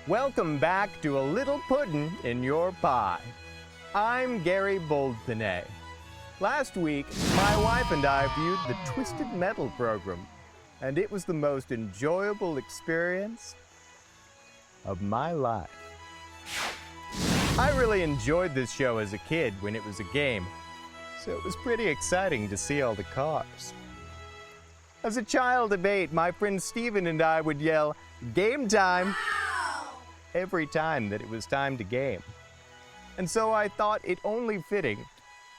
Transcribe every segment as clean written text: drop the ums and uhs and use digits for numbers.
Welcome back to A Little Puddin' in Your Pie. I'm Garrhy Boldpenis. Last week, my wife and I viewed the Twisted Metal program, and it was the most enjoyable experience of my life. I really enjoyed this show as a kid when it was a game, so it was pretty exciting to see all the cars. As a child of 8, my friend Steven and I would yell, "Game time!" every time that it was time to game. And so I thought it only fitting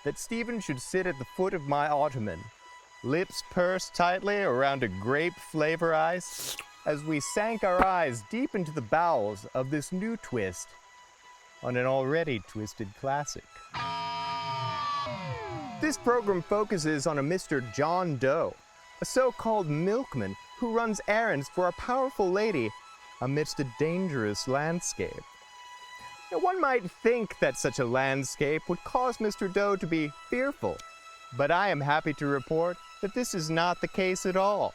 that Steven should sit at the foot of my ottoman, lips pursed tightly around a grape flavor ice, as we sank our eyes deep into the bowels of this new twist on an already twisted classic. This program focuses on a Mr. John Doe, a so-called milkman who runs errands for a powerful lady amidst a dangerous landscape. Now, one might think that such a landscape would cause Mr. Doe to be fearful, but I am happy to report that this is not the case at all.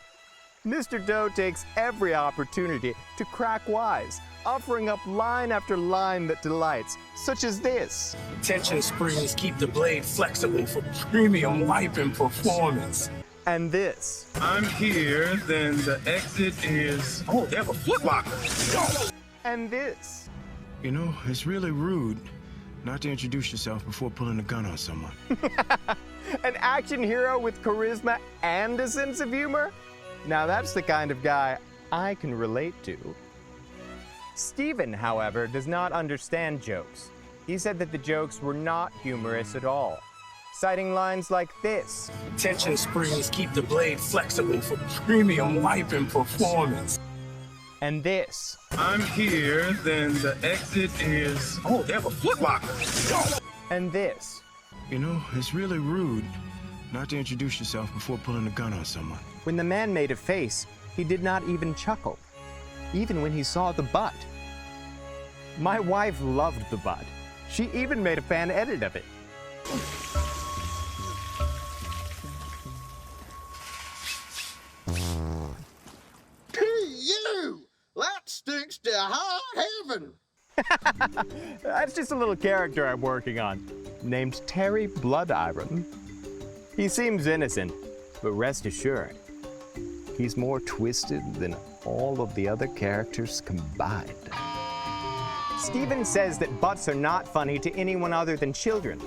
Mr. Doe takes every opportunity to crack wise, offering up line after line that delights, such as this. Tension springs keep the blade flexible for premium wiping performance. And this. I'm here, then the exit is... Oh, they have a foot locker. Go! And this. You know, it's really rude not to introduce yourself before pulling a gun on someone. An action hero with charisma and a sense of humor? Now that's the kind of guy I can relate to. Steven, however, does not understand jokes. He said that the jokes were not humorous at all, citing lines like this. Tension springs keep the blade flexible for premium wiping performance. And this. I'm here, then the exit is... Oh, they have a foot locker. Go! And this. You know, it's really rude not to introduce yourself before pulling a gun on someone. When the man made a face, he did not even chuckle, even when he saw the butt. My wife loved the butt. She even made a fan edit of it. That stinks to high heaven. That's just a little character I'm working on, named Terry Bloodiron. He seems innocent, but rest assured, he's more twisted than all of the other characters combined. Steven says that butts are not funny to anyone other than children.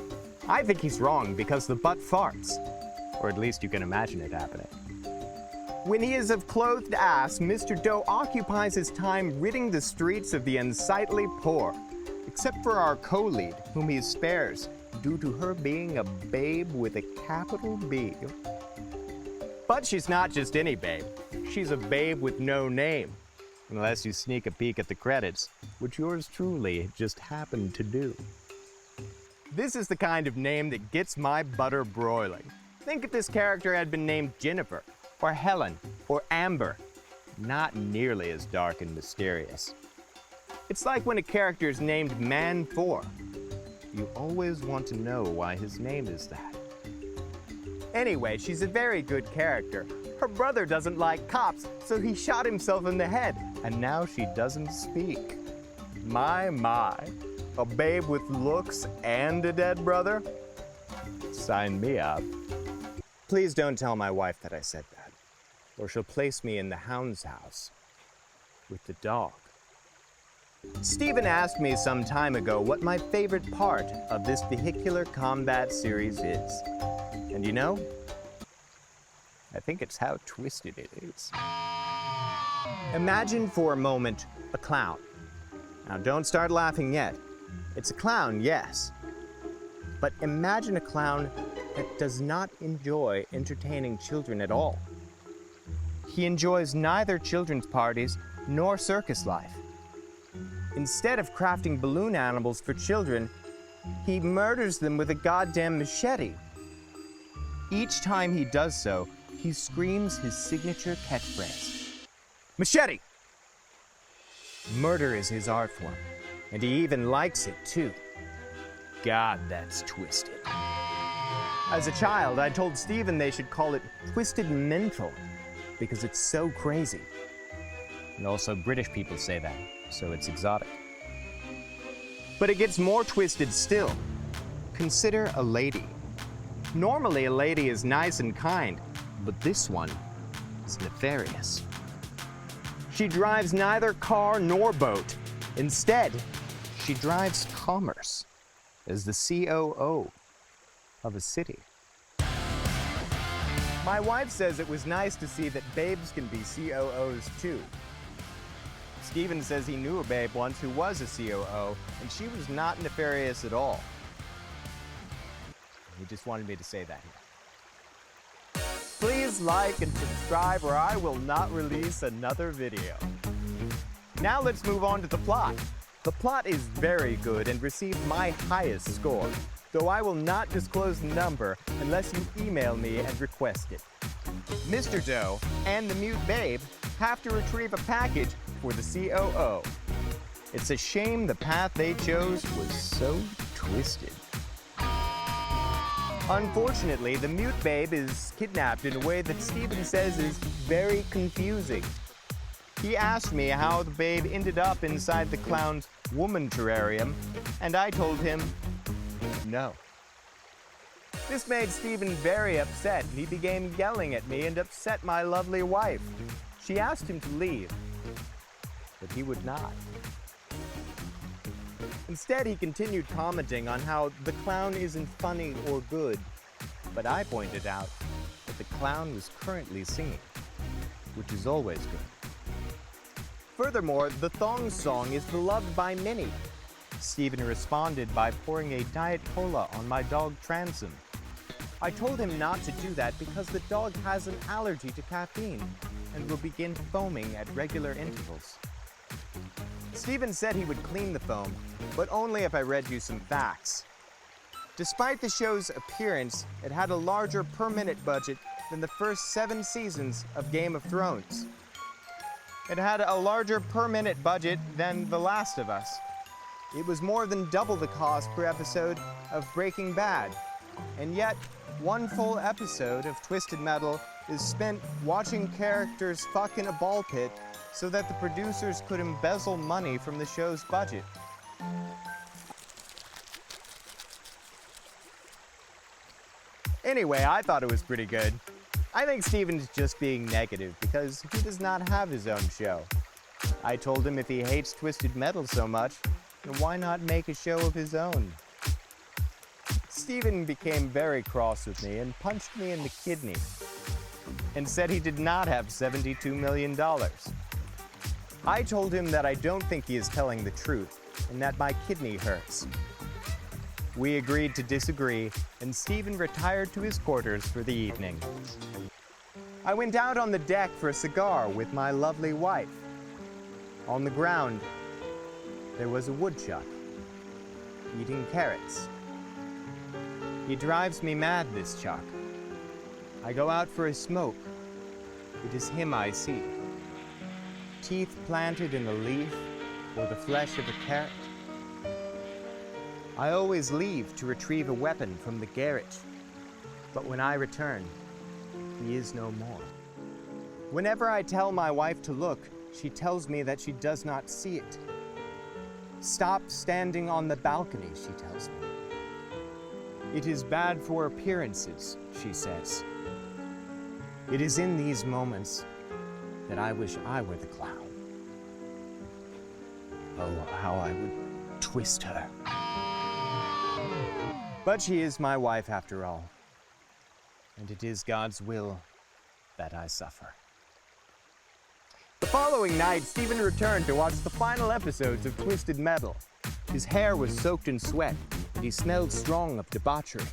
I think he's wrong because the butt farts, or at least you can imagine it happening. When he is of clothed ass, Mr. Doe occupies his time ridding the streets of the unsightly poor, except for our co-lead, whom he spares due to her being a babe with a capital B. But she's not just any babe. She's a babe with no name, unless you sneak a peek at the credits, which yours truly just happened to do. This is the kind of name that gets my butter broiling. Think if this character had been named Jennifer, or Helen, or Amber. Not nearly as dark and mysterious. It's like when a character is named Man 4. You always want to know why his name is that. Anyway, she's a very good character. Her brother doesn't like cops, so he shot himself in the head, and now she doesn't speak. My. A babe with looks and a dead brother? Sign me up. Please don't tell my wife that I said that, or she'll place me in the hound's house with the dog. Steven asked me some time ago what my favorite part of this vehicular combat series is. And you know, I think it's how twisted it is. Imagine for a moment a clown. Now don't start laughing yet. It's a clown, yes. But imagine a clown that does not enjoy entertaining children at all. He enjoys neither children's parties nor circus life. Instead of crafting balloon animals for children, he murders them with a goddamn machete. Each time he does so, he screams his signature catchphrase. Machete! Murder is his art form, and he even likes it too. God, that's twisted. As a child, I told Steven they should call it Twisted Mental, because it's so crazy. And also British people say that, so it's exotic. But it gets more twisted still. Consider a lady. Normally, a lady is nice and kind, but this one is nefarious. She drives neither car nor boat. Instead, she drives commerce as the COO of a city. My wife says it was nice to see that babes can be COOs too. Steven says he knew a babe once who was a COO, and she was not nefarious at all. He just wanted me to say that here. Please like and subscribe or I will not release another video. Now let's move on to the plot. The plot is very good and received my highest score, though I will not disclose the number unless you email me and request it. Mr. Doe and the mute babe have to retrieve a package for the COO. It's a shame the path they chose was so twisted. Unfortunately, the mute babe is kidnapped in a way that Steven says is very confusing. He asked me how the babe ended up inside the clown's woman terrarium, and I told him no. This made Steven very upset, and he began yelling at me and upset my lovely wife. She asked him to leave, but he would not. Instead, he continued commenting on how the clown isn't funny or good, but I pointed out that the clown was currently singing, which is always good. Furthermore, the thong song is beloved by many. Steven responded by pouring a Diet Cola on my dog Transom. I told him not to do that because the dog has an allergy to caffeine and will begin foaming at regular intervals. Steven said he would clean the foam, but only if I read you some facts. Despite the show's appearance, it had a larger per-minute budget than the first 7 seasons of Game of Thrones. It had a larger per-minute budget than The Last of Us. It was more than double the cost per episode of Breaking Bad. And yet, one full episode of Twisted Metal is spent watching characters fuck in a ball pit so that the producers could embezzle money from the show's budget. Anyway, I thought it was pretty good. I think Steven's just being negative because he does not have his own show. I told him if he hates Twisted Metal so much, then why not make a show of his own? Steven became very cross with me and punched me in the kidney and said he did not have $72 million. I told him that I don't think he is telling the truth and that my kidney hurts. We agreed to disagree, and Steven retired to his quarters for the evening. I went out on the deck for a cigar with my lovely wife. On the ground, there was a woodchuck eating carrots. He drives me mad, this chuck. I go out for a smoke. It is him I see. Teeth planted in a leaf or the flesh of a carrot. I always leave to retrieve a weapon from the garage, but when I return, he is no more. Whenever I tell my wife to look, she tells me that she does not see it. Stop standing on the balcony, she tells me. It is bad for appearances, she says. It is in these moments that I wish I were the clown. Oh, how I would twist her. But she is my wife after all, and it is God's will that I suffer. The following night, Steven returned to watch the final episodes of Twisted Metal. His hair was soaked in sweat, and he smelled strong of debauchery.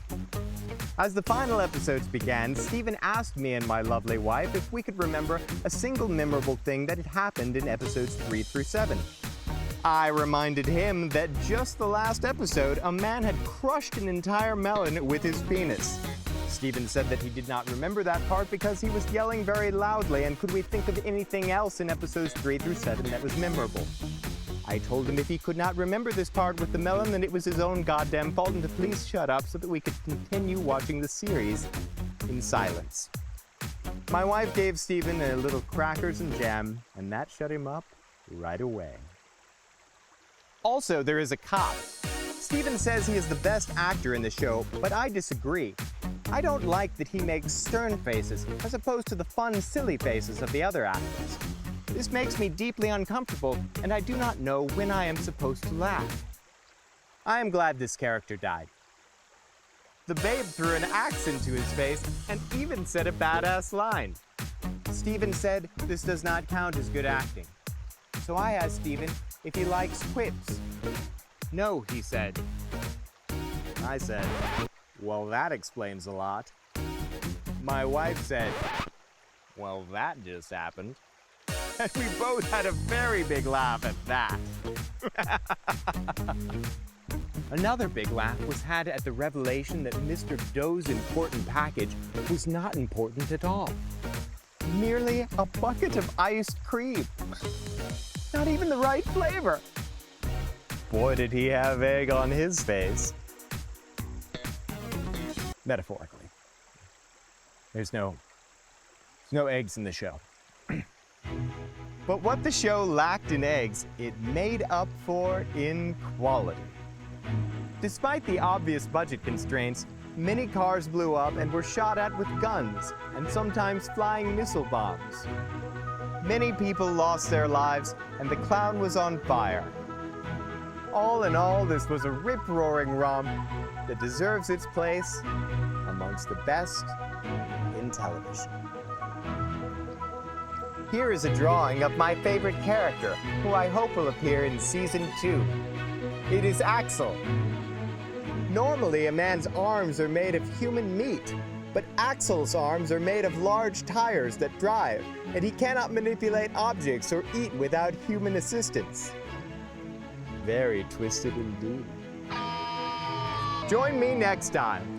As the final episodes began, Steven asked me and my lovely wife if we could remember a single memorable thing that had happened in episodes 3 through 7. I reminded him that just the last episode, a man had crushed an entire melon with his penis. Steven said that he did not remember that part because he was yelling very loudly, and could we think of anything else in episodes 3 through 7 that was memorable? I told him if he could not remember this part with the melon, then it was his own goddamn fault and to please shut up so that we could continue watching the series in silence. My wife gave Steven a little crackers and jam, and that shut him up right away. Also, there is a cop. Steven says he is the best actor in the show, but I disagree. I don't like that he makes stern faces as opposed to the fun, silly faces of the other actors. This makes me deeply uncomfortable, and I do not know when I am supposed to laugh. I am glad this character died. The babe threw an axe into his face and even said a badass line. Steven said this does not count as good acting. So I asked Steven if he likes quips. No, he said. I said, well, that explains a lot. My wife said, well, that just happened. And we both had a very big laugh at that. Another big laugh was had at the revelation that Mr. Doe's important package was not important at all. Merely a bucket of iced cream. Not even the right flavor. Boy, did he have egg on his face. Metaphorically. There's no eggs in the show. But what the show lacked in eggs, it made up for in quality. Despite the obvious budget constraints, many cars blew up and were shot at with guns, and sometimes flying missile bombs. Many people lost their lives, and the clown was on fire. All in all, this was a rip-roaring romp that deserves its place amongst the best in television. Here is a drawing of my favorite character, who I hope will appear in Season 2. It is Axel. Normally, a man's arms are made of human meat, but Axel's arms are made of large tires that drive, and he cannot manipulate objects or eat without human assistance. Very twisted indeed. Join me next time